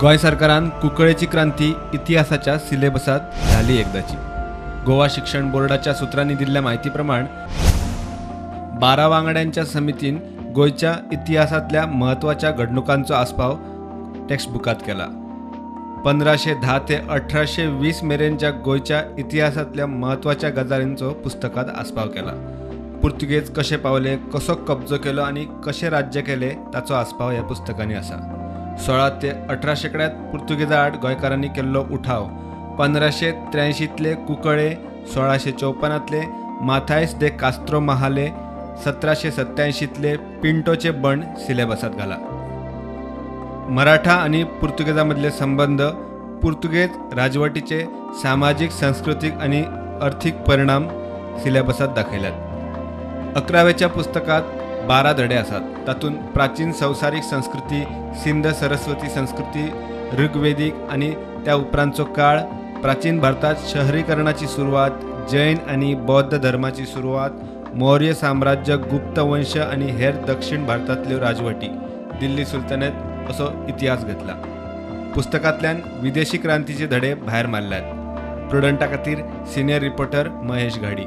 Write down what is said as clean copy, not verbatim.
गोय सरकारान कुंकळेची क्रांती इतिहासाच्या सिलेबसात झाली एकदाची। गोवा शिक्षण बोर्डाच्या सूत्रांनी दिलेल्या माहिती प्रमाण 12 वांगड्यांच्या समितीन गोयच्या इतिहासातल्या महत्त्वाच्या घडणुकांचो आस्पाव टेक्स्टबुकात केला। 1510 ते 1820 मेरेनच्या गोयच्या इतिहासातल्या महत्त्वाच्या गजालींचो पुस्तकात आस्पाव केला। पुर्तुगेज कशे पावले, कसो कब्जो केलो आणि कशे राज्य केले ताचो आस्पाव ह्या पुस्तकांनी आसा। 16 ते 18 शेंकड्यात पुर्तुगेजा आड गोंयकारांनी केल्लो उठाव, 1583तले कुंकळे, 1654तले माथायस दे कास्त्रो महाले, 1787तले पिंटोचे बंड सिलेबसात घाला। मराठा आणि पुर्तुगेजामधले संबंध, पुर्तुगेज राजवटीचे सामाजिक, सांस्कृतिक आणि आर्थिक परिणाम सिलेबसात दाखयल्यात। 11वेच्या पुस्तकात 12 धडे आसात। तातूंत प्राचीन संवसारीक संस्कृती, सिंध सरस्वती संस्कृती, ऋग्वेदिक आणि त्या उपरांतचो काळ, प्राचीन भारतात शहरीकरणाची सुरवात, जैन आणि बौद्ध धर्माची सुरवात, मौर्य साम्राज्य, गुप्त वंश आणि हेर दक्षिण भारतांतल्यो राजवटी, दिल्ली सुलतानेत असो इतिहास घेतला। पुस्तकांतल्यान विदेशी क्रांतीचे धडे भायर मारल्यात। प्रुडंटा खातीर सिनियर रिपोर्टर महेश घाडी।